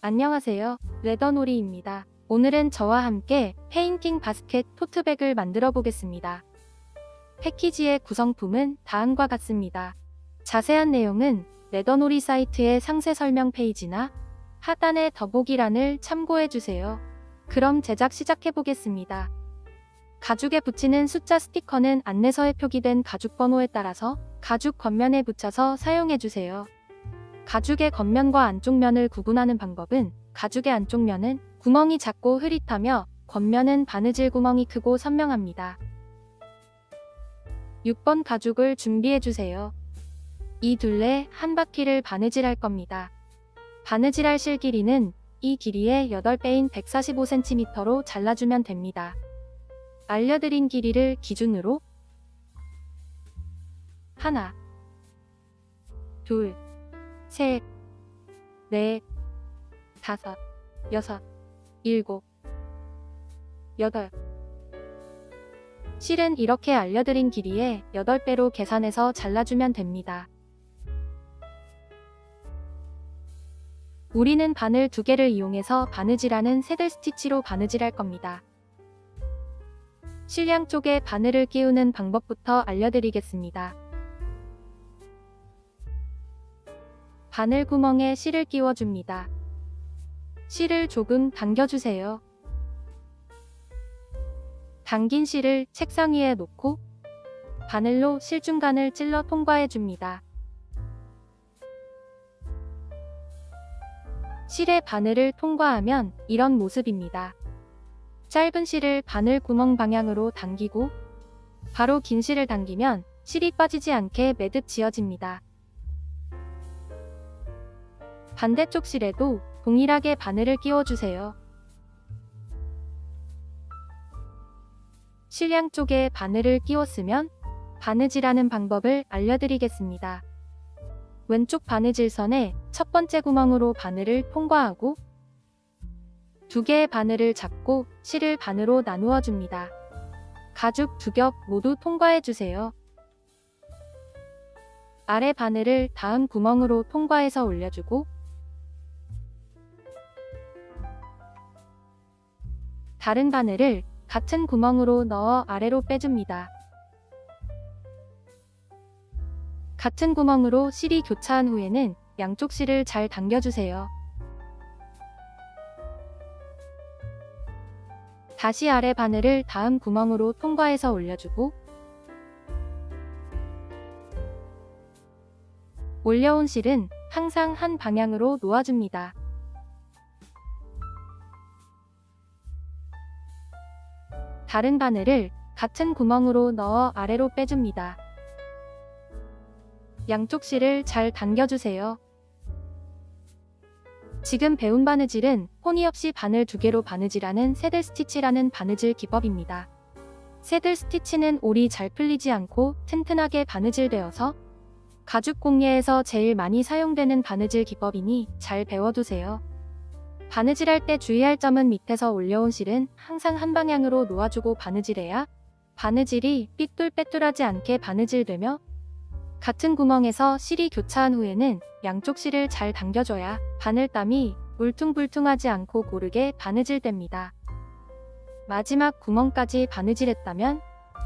안녕하세요. 레더놀이입니다. 오늘은 저와 함께 페인팅 바스켓 토트백을 만들어 보겠습니다. 패키지의 구성품은 다음과 같습니다. 자세한 내용은 레더놀이 사이트의 상세 설명 페이지나 하단의 더보기란을 참고해 주세요. 그럼 제작 시작해 보겠습니다. 가죽에 붙이는 숫자 스티커는 안내서에 표기된 가죽 번호에 따라서 가죽 겉면에 붙여서 사용해 주세요. 가죽의 겉면과 안쪽 면을 구분하는 방법은 가죽의 안쪽 면은 구멍이 작고 흐릿하며 겉면은 바느질 구멍이 크고 선명합니다. 6번 가죽을 준비해 주세요. 이 둘레 한 바퀴를 바느질할 겁니다. 바느질할 실 길이는 이 길이의 8배인 145cm로 잘라주면 됩니다. 알려드린 길이를 기준으로 하나, 둘, 셋, 넷, 다섯, 여섯, 일곱, 여덟. 실은 이렇게 알려드린 길이의 8배로 계산해서 잘라주면 됩니다. 우리는 바늘 2개를 이용해서 바느질하는 새들 스티치로 바느질할 겁니다. 실 양쪽에 바늘을 끼우는 방법부터 알려드리겠습니다. 바늘 구멍에 실을 끼워줍니다. 실을 조금 당겨주세요. 당긴 실을 책상 위에 놓고 바늘로 실 중간을 찔러 통과해줍니다. 실의 바늘을 통과하면 이런 모습입니다. 짧은 실을 바늘 구멍 방향으로 당기고 바로 긴 실을 당기면 실이 빠지지 않게 매듭 지어집니다. 반대쪽 실에도 동일하게 바늘을 끼워주세요. 실 양쪽에 바늘을 끼웠으면 바느질하는 방법을 알려드리겠습니다. 왼쪽 바느질선에 첫 번째 구멍으로 바늘을 통과하고 2개의 바늘을 잡고 실을 반으로 나누어 줍니다. 가죽 2겹 모두 통과해 주세요. 아래 바늘을 다음 구멍으로 통과해서 올려주고 다른 바늘을 같은 구멍으로 넣어 아래로 빼줍니다. 같은 구멍으로 실이 교차한 후에는 양쪽 실을 잘 당겨주세요. 다시 아래 바늘을 다음 구멍으로 통과해서 올려주고 올려온 실은 항상 한 방향으로 놓아줍니다. 다른 바늘을 같은 구멍으로 넣어 아래로 빼줍니다. 양쪽 실을 잘 당겨주세요. 지금 배운 바느질은 포니 없이 바늘 2개로 바느질하는 새들 스티치라는 바느질 기법입니다. 새들 스티치는 올이 잘 풀리지 않고 튼튼하게 바느질되어서 가죽 공예에서 제일 많이 사용되는 바느질 기법이니 잘 배워두세요. 바느질할 때 주의할 점은 밑에서 올려온 실은 항상 한 방향으로 놓아주고 바느질해야 바느질이 삐뚤빼뚤하지 않게 바느질되며 같은 구멍에서 실이 교차한 후에는 양쪽 실을 잘 당겨줘야 바늘땀이 울퉁불퉁하지 않고 고르게 바느질됩니다. 마지막 구멍까지 바느질했다면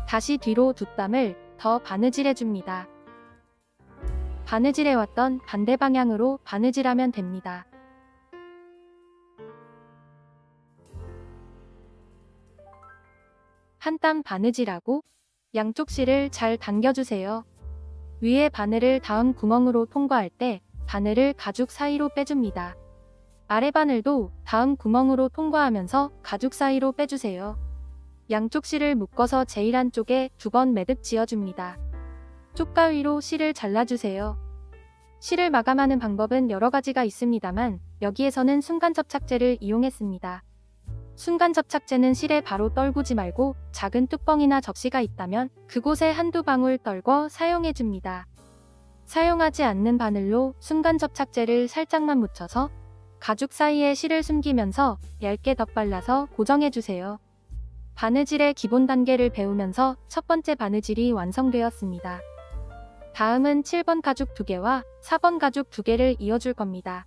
다시 뒤로 뒷땀을 더 바느질해줍니다. 바느질해왔던 반대 방향으로 바느질하면 됩니다. 한 땀 바느질하고 양쪽 실을 잘 당겨주세요. 위에 바늘을 다음 구멍으로 통과할 때 바늘을 가죽 사이로 빼줍니다. 아래 바늘도 다음 구멍으로 통과하면서 가죽 사이로 빼주세요. 양쪽 실을 묶어서 제일 안쪽에 2번 매듭 지어줍니다. 쪽가위로 실을 잘라주세요. 실을 마감하는 방법은 여러 가지가 있습니다만 여기에서는 순간 접착제를 이용했습니다. 순간 접착제는 실에 바로 떨구지 말고 작은 뚜껑이나 접시가 있다면 그곳에 한두 방울 떨궈 사용해줍니다. 사용하지 않는 바늘로 순간 접착제를 살짝만 묻혀서 가죽 사이에 실을 숨기면서 얇게 덧발라서 고정해주세요. 바느질의 기본 단계를 배우면서 첫 번째 바느질이 완성되었습니다. 다음은 7번 가죽 2개와 4번 가죽 2개를 이어줄 겁니다.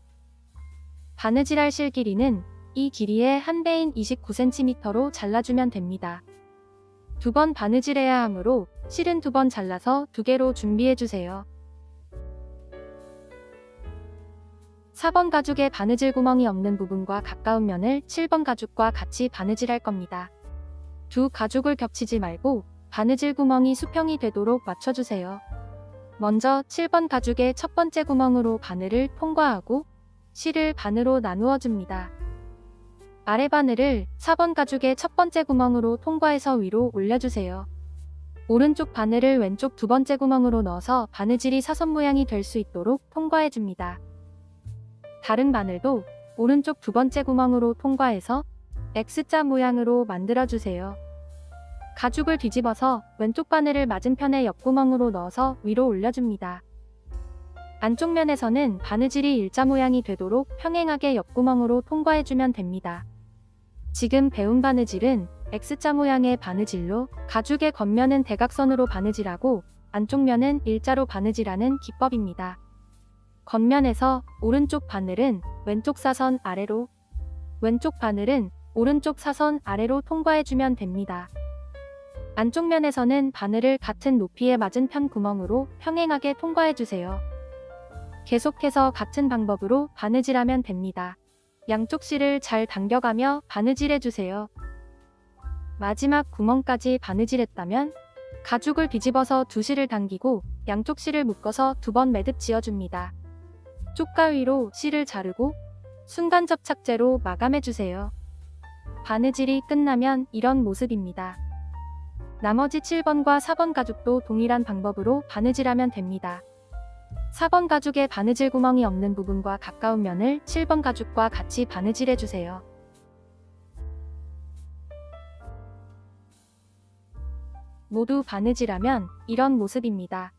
바느질할 실 길이는 이 길이의 한 배인 29cm로 잘라주면 됩니다. 2번 바느질해야 하므로 실은 2번 잘라서 2개로 준비해주세요. 4번 가죽에 바느질 구멍이 없는 부분과 가까운 면을 7번 가죽과 같이 바느질할 겁니다. 두 가죽을 겹치지 말고 바느질 구멍이 수평이 되도록 맞춰주세요. 먼저 7번 가죽의 첫 번째 구멍으로 바늘을 통과하고 실을 반으로 나누어 줍니다. 아래 바늘을 4번 가죽의 첫 번째 구멍으로 통과해서 위로 올려주세요. 오른쪽 바늘을 왼쪽 두 번째 구멍으로 넣어서 바느질이 사선 모양이 될 수 있도록 통과해줍니다. 다른 바늘도 오른쪽 두 번째 구멍으로 통과해서 X자 모양으로 만들어주세요. 가죽을 뒤집어서 왼쪽 바늘을 맞은편의 옆구멍으로 넣어서 위로 올려줍니다. 안쪽 면에서는 바느질이 일자 모양이 되도록 평행하게 옆구멍으로 통과해주면 됩니다. 지금 배운 바느질은 X자 모양의 바느질로 가죽의 겉면은 대각선으로 바느질하고 안쪽 면은 일자로 바느질하는 기법입니다. 겉면에서 오른쪽 바늘은 왼쪽 사선 아래로, 왼쪽 바늘은 오른쪽 사선 아래로 통과해주면 됩니다. 안쪽 면에서는 바늘을 같은 높이에 맞은편 구멍으로 평행하게 통과해주세요. 계속해서 같은 방법으로 바느질하면 됩니다. 양쪽 실을 잘 당겨가며 바느질해주세요. 마지막 구멍까지 바느질했다면 가죽을 뒤집어서 두 실을 당기고 양쪽 실을 묶어서 2번 매듭 지어줍니다. 쪽가위로 실을 자르고 순간 접착제로 마감해주세요. 바느질이 끝나면 이런 모습입니다. 나머지 7번과 4번 가죽도 동일한 방법으로 바느질하면 됩니다. 4번 가죽에 바느질 구멍이 없는 부분과 가까운 면을 7번 가죽과 같이 바느질해주세요. 모두 바느질하면 이런 모습입니다.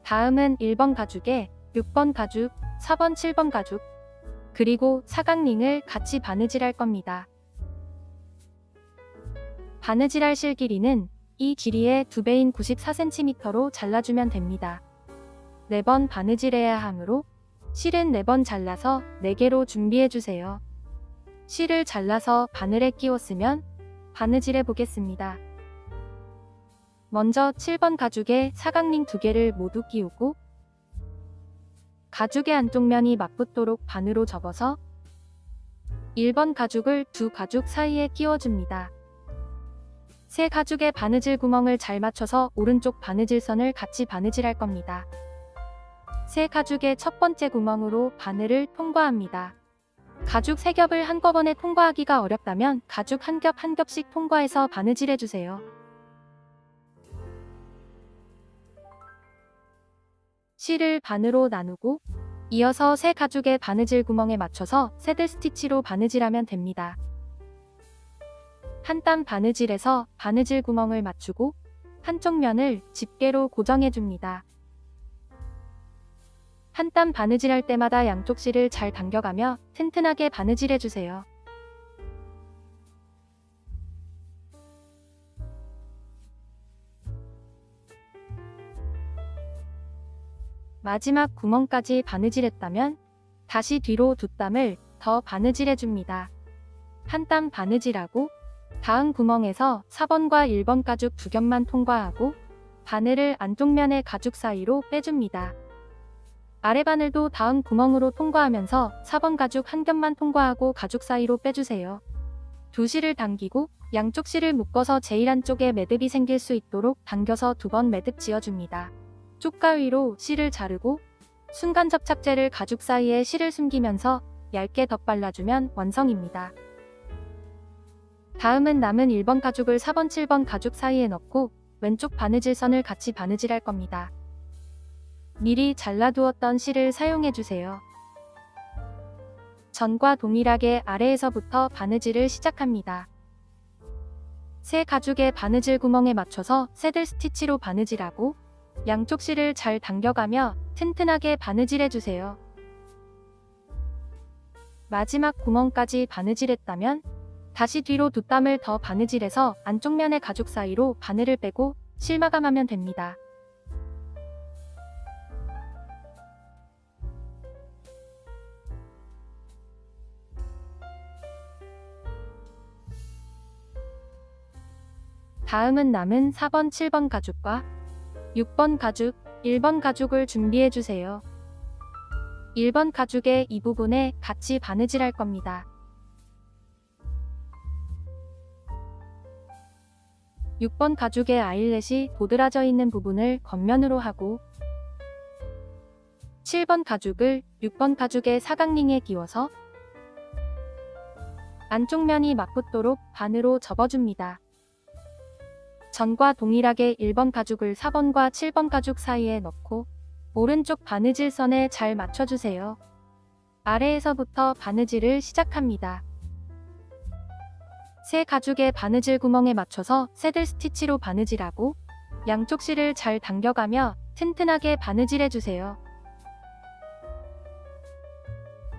다음은 1번 가죽에 6번 가죽, 4번, 7번 가죽, 그리고 사각링을 같이 바느질할 겁니다. 바느질할 실 길이는 이 길이의 2배인 94cm로 잘라주면 됩니다. 4번 바느질해야 하므로 실은 4번 잘라서 4개로 준비해주세요. 실을 잘라서 바늘에 끼웠으면 바느질해 보겠습니다. 먼저 7번 가죽에 사각링 2개를 모두 끼우고 가죽의 안쪽 면이 맞붙도록 반으로 접어서 1번 가죽을 두 가죽 사이에 끼워줍니다. 세 가죽의 바느질 구멍을 잘 맞춰서 오른쪽 바느질선을 같이 바느질할 겁니다. 세 가죽의 첫 번째 구멍으로 바늘을 통과합니다. 가죽 3겹을 한꺼번에 통과하기가 어렵다면 가죽 한 겹 한 겹씩 통과해서 바느질해주세요. 실을 반으로 나누고 이어서 세 가죽의 바느질 구멍에 맞춰서 새들 스티치로 바느질하면 됩니다. 한 땀 바느질에서 바느질 구멍을 맞추고 한쪽 면을 집게로 고정해줍니다. 한 땀 바느질할 때마다 양쪽 실을 잘 당겨가며 튼튼하게 바느질해주세요. 마지막 구멍까지 바느질했다면 다시 뒤로 2땀을 더 바느질해줍니다. 한 땀 바느질하고 다음 구멍에서 4번과 1번 가죽 2겹만 통과하고 바늘을 안쪽 면의 가죽 사이로 빼줍니다. 아래 바늘도 다음 구멍으로 통과하면서 4번 가죽 1겹만 통과하고 가죽 사이로 빼주세요. 두 실을 당기고 양쪽 실을 묶어서 제일 안쪽에 매듭이 생길 수 있도록 당겨서 2번 매듭 지어줍니다. 쪽가위로 실을 자르고 순간 접착제를 가죽 사이에 실을 숨기면서 얇게 덧발라주면 완성입니다. 다음은 남은 1번 가죽을 4번, 7번 가죽 사이에 넣고 왼쪽 바느질선을 같이 바느질할 겁니다. 미리 잘라두었던 실을 사용해주세요. 전과 동일하게 아래에서부터 바느질을 시작합니다. 세 가죽의 바느질 구멍에 맞춰서 새들 스티치로 바느질하고 양쪽 실을 잘 당겨가며 튼튼하게 바느질해주세요. 마지막 구멍까지 바느질했다면 다시 뒤로 2땀을 더 바느질해서 안쪽 면의 가죽 사이로 바늘을 빼고 실 마감하면 됩니다. 다음은 남은 4번, 7번 가죽과 6번 가죽, 1번 가죽을 준비해주세요. 1번 가죽의 이 부분에 같이 바느질할 겁니다. 6번 가죽의 아일렛이 도드라져 있는 부분을 겉면으로 하고 7번 가죽을 6번 가죽의 사각링에 끼워서 안쪽 면이 맞붙도록 반으로 접어줍니다. 전과 동일하게 1번 가죽을 4번과 7번 가죽 사이에 넣고 오른쪽 바느질 선에 잘 맞춰주세요. 아래에서부터 바느질을 시작합니다. 새 가죽의 바느질 구멍에 맞춰서 새들 스티치로 바느질하고 양쪽 실을 잘 당겨가며 튼튼하게 바느질해주세요.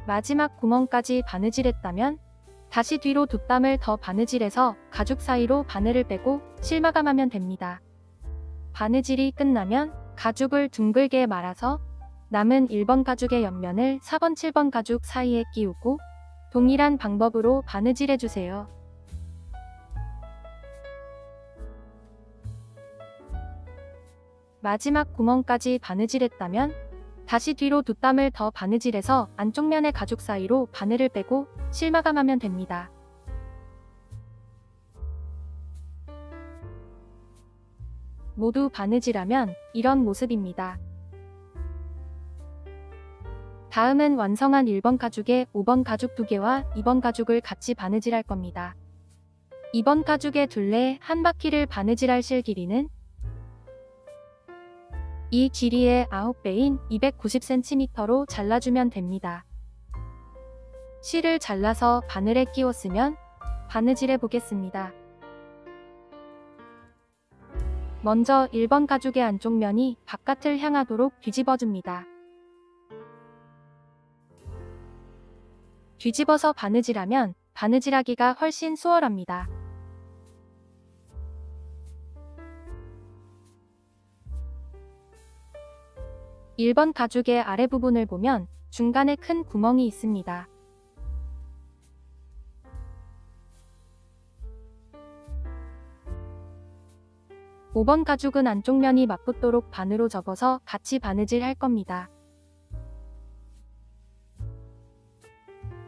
마지막 구멍까지 바느질했다면 다시 뒤로 두 땀을 더 바느질해서 가죽 사이로 바늘을 빼고 실 마감하면 됩니다. 바느질이 끝나면 가죽을 둥글게 말아서 남은 1번 가죽의 옆면을 4번, 7번 가죽 사이에 끼우고 동일한 방법으로 바느질해주세요. 마지막 구멍까지 바느질했다면 다시 뒤로 두 땀을 더 바느질해서 안쪽 면의 가죽 사이로 바늘을 빼고 실 마감하면 됩니다. 모두 바느질하면 이런 모습입니다. 다음은 완성한 1번 가죽에 5번 가죽 2개와 2번 가죽을 같이 바느질할 겁니다. 2번 가죽의 둘레 한 바퀴를 바느질할 실 길이는 이 길이의 9배인 290cm로 잘라주면 됩니다. 실을 잘라서 바늘에 끼웠으면 바느질해 보겠습니다. 먼저 1번 가죽의 안쪽 면이 바깥을 향하도록 뒤집어줍니다. 뒤집어서 바느질하면 바느질하기가 훨씬 수월합니다. (1번) 가죽의 아래 부분을 보면 중간에 큰 구멍이 있습니다. (5번) 가죽은 안쪽 면이 맞붙도록 반으로 접어서 같이 바느질 할 겁니다.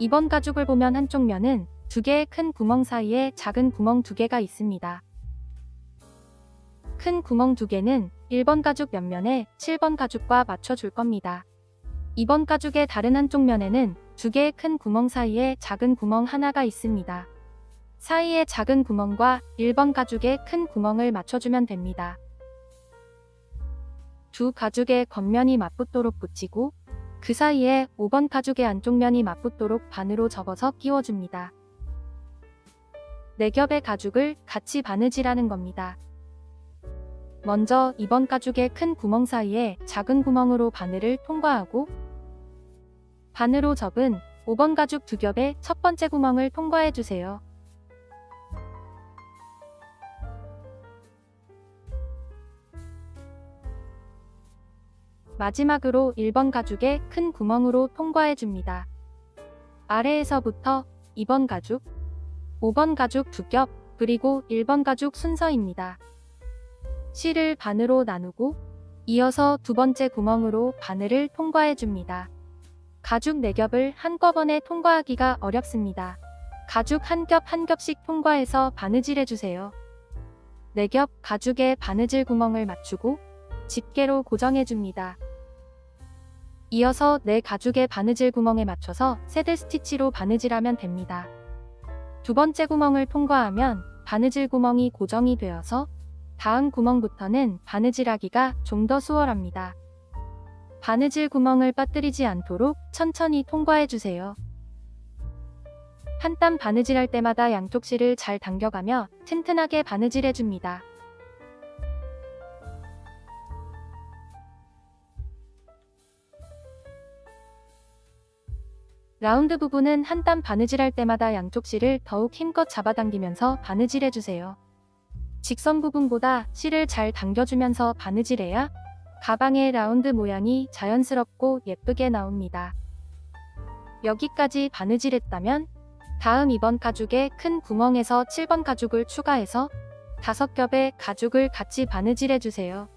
(2번) 가죽을 보면 한쪽 면은 2개의 큰 구멍 사이에 작은 구멍 2개가 있습니다. 큰 구멍 2개는 1번 가죽 옆면에 7번 가죽과 맞춰줄 겁니다. 2번 가죽의 다른 한쪽 면에는 2개의 큰 구멍 사이에 작은 구멍 하나가 있습니다. 사이의 작은 구멍과 1번 가죽의 큰 구멍을 맞춰주면 됩니다. 두 가죽의 겉면이 맞붙도록 붙이고 그 사이에 5번 가죽의 안쪽 면이 맞붙도록 반으로 접어서 끼워줍니다. 4겹의 가죽을 같이 바느질하는 겁니다. 먼저 2번 가죽의 큰 구멍 사이에 작은 구멍으로 바늘을 통과하고 반으로 접은 5번 가죽 2겹의 첫 번째 구멍을 통과해주세요. 마지막으로 1번 가죽의 큰 구멍으로 통과해줍니다. 아래에서부터 2번 가죽, 5번 가죽 2겹, 그리고 1번 가죽 순서입니다. 실을 반으로 나누고 이어서 두 번째 구멍으로 바늘을 통과해줍니다. 가죽 4겹을 한꺼번에 통과하기가 어렵습니다. 가죽 한 겹 한 겹씩 통과해서 바느질해주세요. 4겹 가죽에 바느질 구멍을 맞추고 집게로 고정해줍니다. 이어서 4가죽의 바느질 구멍에 맞춰서 새들 스티치로 바느질하면 됩니다. 두 번째 구멍을 통과하면 바느질 구멍이 고정이 되어서 다음 구멍부터는 바느질하기가 좀 더 수월합니다. 바느질 구멍을 빠뜨리지 않도록 천천히 통과해주세요. 한 땀 바느질할 때마다 양쪽 실을 잘 당겨가며 튼튼하게 바느질해줍니다. 라운드 부분은 한 땀 바느질할 때마다 양쪽 실을 더욱 힘껏 잡아당기면서 바느질해주세요. 직선 부분보다 실을 잘 당겨주면서 바느질해야 가방의 라운드 모양이 자연스럽고 예쁘게 나옵니다. 여기까지 바느질했다면 다음 2번 가죽의 큰 구멍에서 7번 가죽을 추가해서 5겹의 가죽을 같이 바느질해주세요.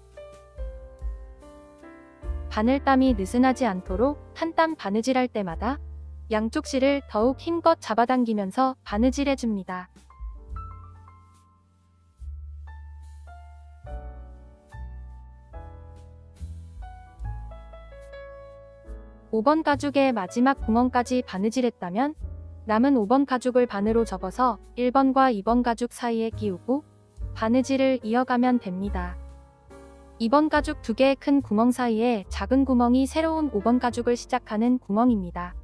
바늘땀이 느슨하지 않도록 한 땀 바느질할 때마다 양쪽 실을 더욱 힘껏 잡아당기면서 바느질해줍니다. 5번 가죽의 마지막 구멍까지 바느질했다면 남은 5번 가죽을 반으로 접어서 1번과 2번 가죽 사이에 끼우고 바느질을 이어가면 됩니다. 2번 가죽 2개의 큰 구멍 사이에 작은 구멍이 새로운 5번 가죽을 시작하는 구멍입니다.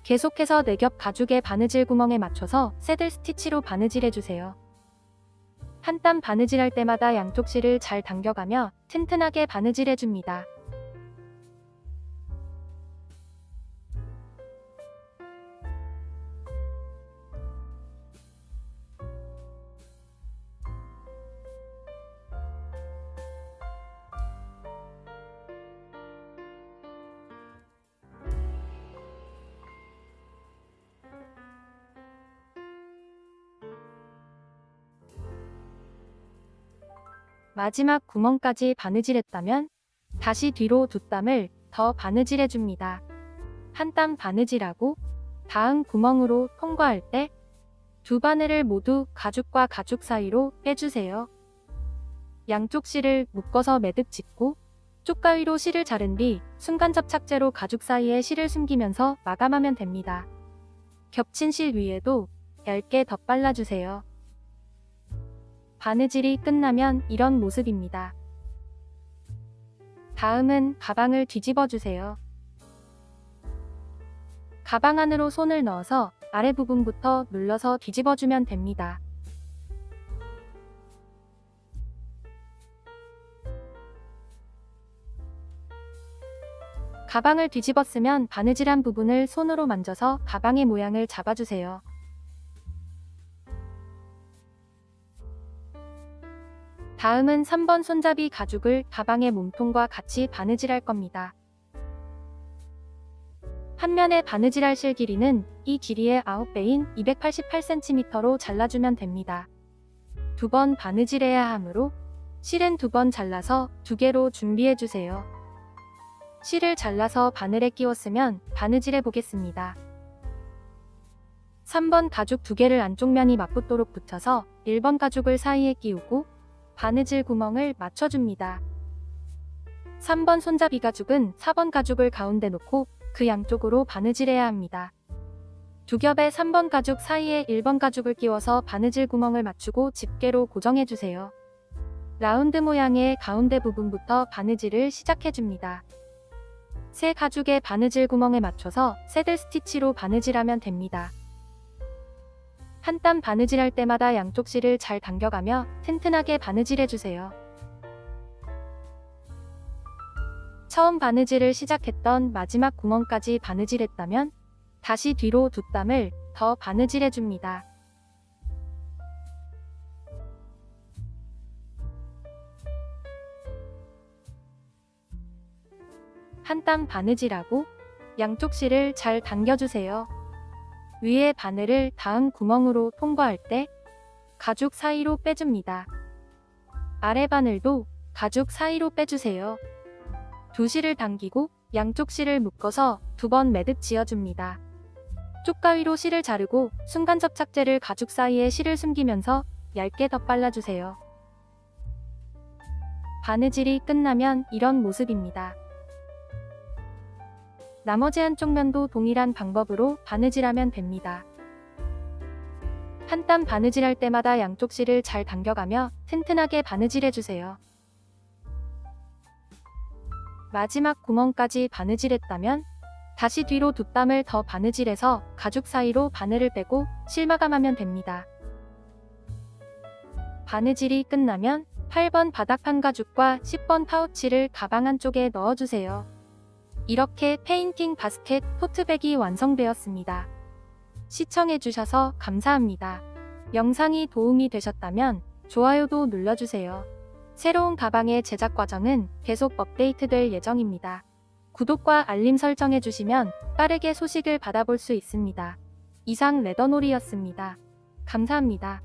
계속해서 4겹 가죽의 바느질 구멍에 맞춰서 새들 스티치로 바느질해주세요. 한 땀 바느질할 때마다 양쪽 실을 잘 당겨가며 튼튼하게 바느질해줍니다. 마지막 구멍까지 바느질했다면 다시 뒤로 2땀을 더 바느질해줍니다. 한 땀 바느질하고 다음 구멍으로 통과할 때 두 바늘을 모두 가죽과 가죽 사이로 빼주세요. 양쪽 실을 묶어서 매듭 짓고 쪽가위로 실을 자른 뒤 순간 접착제로 가죽 사이에 실을 숨기면서 마감하면 됩니다. 겹친 실 위에도 얇게 덧발라주세요. 바느질이 끝나면 이런 모습입니다. 다음은 가방을 뒤집어 주세요. 가방 안으로 손을 넣어서 아래 부분부터 눌러서 뒤집어주면 됩니다. 가방을 뒤집었으면 바느질한 부분을 손으로 만져서 가방의 모양을 잡아주세요. 다음은 3번 손잡이 가죽을 가방의 몸통과 같이 바느질할 겁니다. 한 면의 바느질할 실 길이는 이 길이의 9배인 288cm로 잘라주면 됩니다. 2번 바느질해야 하므로 실은 2번 잘라서 2개로 준비해주세요. 실을 잘라서 바늘에 끼웠으면 바느질해 보겠습니다. 3번 가죽 2개를 안쪽 면이 맞붙도록 붙여서 1번 가죽을 사이에 끼우고 바느질 구멍을 맞춰줍니다. 3번 손잡이 가죽은 4번 가죽을 가운데 놓고 그 양쪽으로 바느질해야 합니다. 2겹의 3번 가죽 사이에 1번 가죽을 끼워서 바느질 구멍을 맞추고 집게로 고정해주세요. 라운드 모양의 가운데 부분부터 바느질을 시작해줍니다. 새 가죽의 바느질 구멍에 맞춰서 새들 스티치로 바느질하면 됩니다. 한 땀 바느질할 때마다 양쪽 실을 잘 당겨가며 튼튼하게 바느질해주세요. 처음 바느질을 시작했던 마지막 구멍까지 바느질했다면 다시 뒤로 2땀을 더 바느질해줍니다. 한 땀 바느질하고 양쪽 실을 잘 당겨주세요. 위에 바늘을 다음 구멍으로 통과할 때 가죽 사이로 빼줍니다. 아래 바늘도 가죽 사이로 빼주세요. 두 실을 당기고 양쪽 실을 묶어서 2번 매듭 지어줍니다. 쪽가위로 실을 자르고 순간 접착제를 가죽 사이에 실을 숨기면서 얇게 덧발라주세요. 바느질이 끝나면 이런 모습입니다. 나머지 한쪽 면도 동일한 방법으로 바느질하면 됩니다. 한 땀 바느질할 때마다 양쪽 실을 잘 당겨가며 튼튼하게 바느질해주세요. 마지막 구멍까지 바느질했다면 다시 뒤로 2땀을 더 바느질해서 가죽 사이로 바늘을 빼고 실 마감하면 됩니다. 바느질이 끝나면 8번 바닥판 가죽과 10번 파우치를 가방 안쪽에 넣어주세요. 이렇게 페인팅 바스켓 토트백이 완성되었습니다. 시청해주셔서 감사합니다. 영상이 도움이 되셨다면 좋아요도 눌러주세요. 새로운 가방의 제작 과정은 계속 업데이트될 예정입니다. 구독과 알림 설정해주시면 빠르게 소식을 받아볼 수 있습니다. 이상 레더놀이였습니다. 감사합니다.